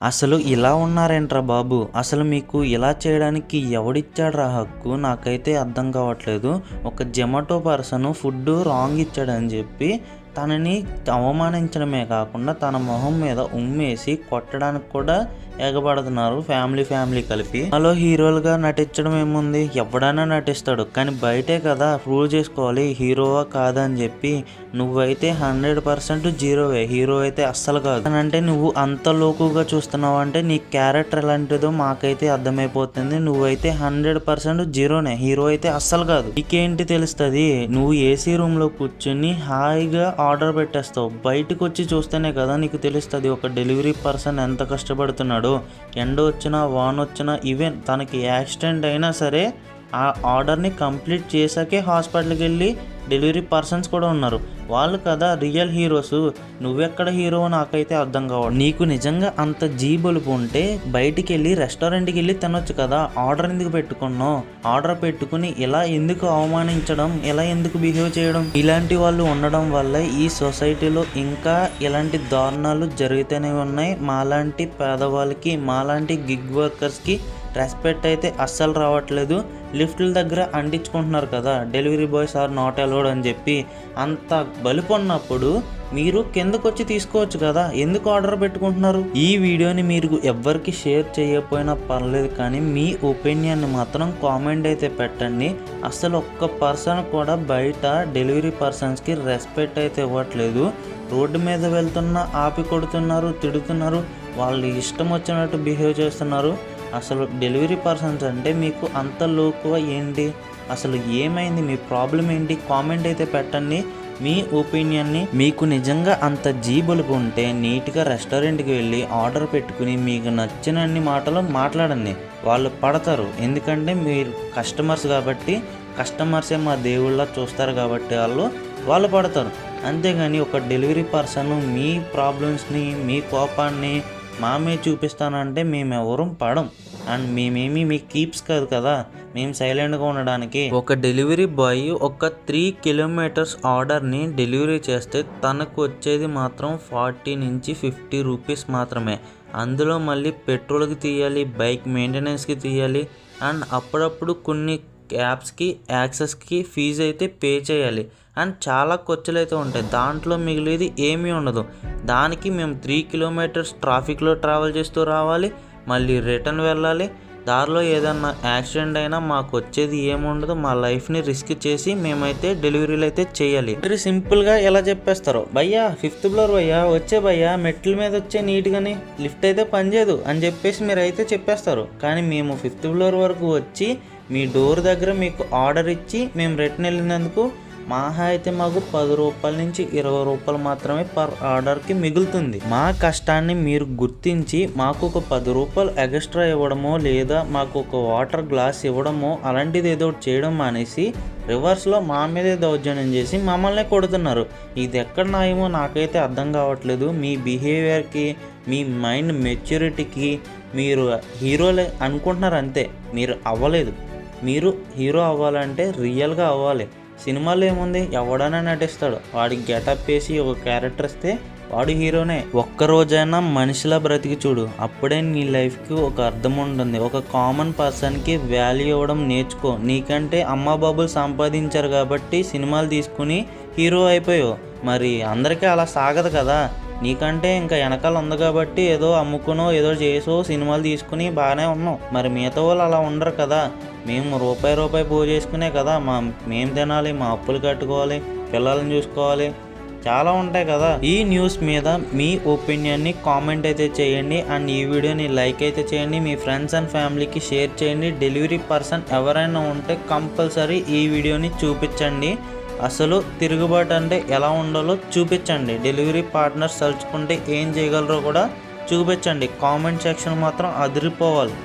అసలు ఇలా ఉన్నారేంట్రా బాబు! అసలు మీకు ఇలా చేయడానికి ఎవడిచ్చాడురా హక్కు? నాకైతే అర్థం కావట్లేదు. ఒక జొమాటో పర్సను ఫుడ్డు రాంగ్ ఇచ్చాడని చెప్పి తనని అవమానించడమే కాకుండా తన మొహం మీద ఉమ్మేసి కొట్టడానికి కూడా ఎగబడుతున్నారు ఫ్యామిలీ కలిపి. హలో, హీరోలుగా నటించడం ఏముంది? ఎవడైనా నటిస్తాడు. కానీ బయటే కదా ప్రూవ్ చేసుకోవాలి హీరోవా కాదా అని చెప్పి. నువ్వైతే 100% జీరోవే, హీరో అయితే అస్సలు కాదు. అంటే నువ్వు అంత లోకుగా చూస్తున్నావు అంటే నీ క్యారెక్టర్ ఎలాంటిదో మాకైతే అర్థమైపోతుంది. నువ్వైతే 100% జీరోనే, హీరో అయితే అస్సలు కాదు. నీకేంటి తెలుస్తుంది? నువ్వు ఏసీ రూమ్ లో కూర్చుని హాయిగా ఆర్డర్ పెట్టేస్తావు. బయటకు వచ్చి చూస్తేనే కదా నీకు తెలుస్తుంది ఒక డెలివరీ పర్సన్ ఎంత కష్టపడుతున్నాడు. ఎండ వచ్చినా వాన వచ్చినా ఈవెన్ తనకి యాక్సిడెంట్ అయినా సరే ఆ ఆర్డర్ని కంప్లీట్ చేసాకే హాస్పిటల్కి వెళ్ళి డెలివరీ పర్సన్స్ కూడా ఉన్నారు. వాళ్ళు కదా రియల్ హీరోస్. నువ్వెక్కడ హీరో నాకైతే అర్థం కావడం. నీకు నిజంగా అంత జీబొలుపు ఉంటే బయటికి వెళ్ళి రెస్టారెంట్కి వెళ్ళి తినొచ్చు కదా. ఆర్డర్ ఎందుకు పెట్టుకున్నావు? ఆర్డర్ పెట్టుకుని ఇలా ఎందుకు అవమానించడం, ఇలా ఎందుకు బిహేవ్ చేయడం? ఇలాంటి వాళ్ళు ఉండడం వల్ల ఈ సొసైటీలో ఇంకా ఇలాంటి దారుణాలు జరుగుతూనే ఉన్నాయి. మాలాంటి పేదవాళ్ళకి, మాలాంటి గిగ్ వర్కర్స్కి రెస్పెక్ట్ అయితే అస్సలు రావట్లేదు. లిఫ్ట్ల దగ్గర అంటించుకుంటున్నారు కదా delivery boys are not allowed అని చెప్పి. అంత బలిపొన్నప్పుడు మీరు కిందకు వచ్చి తీసుకోవచ్చు కదా, ఎందుకు ఆర్డర్ పెట్టుకుంటున్నారు? ఈ వీడియోని మీరు ఎవ్వరికి షేర్ చేయకపోయినా పర్లేదు, కానీ మీ ఒపీనియన్ మాత్రం కామెంట్ అయితే పెట్టండి. అసలు ఒక్క పర్సన్ కూడా బయట డెలివరీ పర్సన్స్కి రెస్పెక్ట్ అయితే ఇవ్వట్లేదు. రోడ్డు మీద వెళ్తున్నా ఆపి కొడుతున్నారు, తిడుతున్నారు, వాళ్ళు ఇష్టం వచ్చినట్టు బిహేవ్ చేస్తున్నారు. అసలు డెలివరీ పర్సన్స్ అంటే మీకు అంత లోకువ ఏంటి? అసలు ఏమైంది? మీ ప్రాబ్లం ఏంటి? కామెంట్ అయితే పెట్టండి మీ ఒపీనియన్ని. మీకు నిజంగా అంత జీబులుపు ఉంటే నీట్గా రెస్టారెంట్కి వెళ్ళి ఆర్డర్ పెట్టుకుని మీకు నచ్చినన్ని మాటలు మాట్లాడండి. వాళ్ళు పడతారు, ఎందుకంటే మీరు కస్టమర్స్ కాబట్టి. కస్టమర్సే మా దేవుళ్ళ చూస్తారు కాబట్టి వాళ్ళు పడతారు. అంతేగాని ఒక డెలివరీ పర్సన్ మీ ప్రాబ్లమ్స్ని, మీ కోపాన్ని మా మీద చూపిస్తానంటే మేము ఎవరూ పడం. అండ్ మేమేమి మీ కీప్స్ కాదు కదా మేము సైలెంట్గా ఉండడానికి. ఒక డెలివరీ బాయ్ ఒక 3 కిలోమీటర్స్ ఆర్డర్ని డెలివరీ చేస్తే తనకు వచ్చేది మాత్రం 40 నుంచి 50 రూపీస్ మాత్రమే. అందులో మళ్ళీ పెట్రోల్కి తీయాలి, బైక్ మెయింటెనెన్స్కి తీయాలి, అండ్ అప్పుడప్పుడు కొన్ని యాప్స్కి యాక్సెస్కి ఫీజు అయితే పే చేయాలి. అండ్ చాలా ఖర్చులు అయితే ఉంటాయి. దాంట్లో మిగిలేది ఏమీ ఉండదు. దానికి మేము 3 కిలోమీటర్స్ ట్రాఫిక్లో ట్రావెల్ చేస్తూ రావాలి, మళ్ళీ రిటర్న్ వెళ్ళాలి. దారిలో ఏదన్నా యాక్సిడెంట్ అయినా మాకు వచ్చేది ఏముండదు. మా లైఫ్ని రిస్క్ చేసి మేమైతే డెలివరీలు అయితే చేయాలి. వెరీ సింపుల్గా ఎలా చెప్పేస్తారు, భయ్యా 5th ఫ్లోర్ భయ్యా, వచ్చే భయ్యా మెట్ల మీద వచ్చే నీట్గాని, లిఫ్ట్ అయితే పనిచేయదు అని చెప్పేసి మీరు అయితే చెప్పేస్తారు. కానీ మేము 5th ఫ్లోర్ వరకు వచ్చి మీ డోర్ దగ్గర మీకు ఆర్డర్ ఇచ్చి మేము రిటర్న్ వెళ్ళినందుకు మహా అయితే మాకు 10 రూపాయల నుంచి 20 రూపాయలు మాత్రమే పర్ ఆర్డర్కి మిగులుతుంది. మా కష్టాన్ని మీరు గుర్తించి మాకు ఒక 10 రూపాయలు ఎక్స్ట్రా ఇవ్వడమో, లేదా మాకు ఒక వాటర్ గ్లాస్ ఇవ్వడమో అలాంటిది ఏదో చేయడం మానేసి రివర్స్లో మా మీదే దౌర్జన్యం చేసి మమ్మల్ని కొడుతున్నారు. ఇది ఎక్కడ న్యాయమో నాకైతే అర్థం కావట్లేదు. మీ బిహేవియర్కి, మీ మైండ్ మెచ్యూరిటీకి మీరు హీరోలే అనుకుంటున్నారు అంతే. మీరు అవ్వలేదు. మీరు హీరో అవ్వాలంటే రియల్గా అవ్వాలి. సినిమాలో ఏముంది, ఎవడైనా నటిస్తాడు. వాడికి గెటప్ వేసి ఒక క్యారెక్టర్ ఇస్తే వాడు హీరోనే. ఒక్కరోజైనా మనిషిలా బ్రతికి చూడు, అప్పుడే నీ లైఫ్కి ఒక అర్థం ఉంటుంది. ఒక కామన్ పర్సన్కి వాల్యూ ఇవ్వడం నేర్చుకో. నీకంటే అమ్మ బాబులు సంపాదించారు కాబట్టి సినిమాలు తీసుకుని హీరో అయిపోయావు. మరి అందరికీ అలా సాగదు కదా. నీకంటే ఇంకా వెనకాల ఉంది కాబట్టి ఏదో అమ్ముకునో ఏదో చేసో సినిమాలు తీసుకుని బాగానే ఉన్నావు. మరి మిగతా వాళ్ళు అలా ఉండరు కదా. మేము రూపాయి పో చేసుకునే కదా మేము తినాలి, మా అప్పులు కట్టుకోవాలి, పిల్లల్ని చూసుకోవాలి, చాలా ఉంటాయి కదా. ఈ న్యూస్ మీద మీ ఒపీనియన్ని కామెంట్ అయితే చేయండి. అండ్ ఈ వీడియోని లైక్ అయితే చేయండి, మీ ఫ్రెండ్స్ అండ్ ఫ్యామిలీకి షేర్ చేయండి. డెలివరీ పర్సన్ ఎవరైనా ఉంటే కంపల్సరీ ఈ వీడియోని చూపించండి. అసలు తిరుగుబాటు అంటే ఎలా ఉండాలో చూపించండి. డెలివరీ పార్ట్నర్స్ తలుచుకుంటే ఏం చేయగలరో కూడా చూపించండి. కామెంట్ సెక్షన్ మాత్రం అదిరిపోవాలి.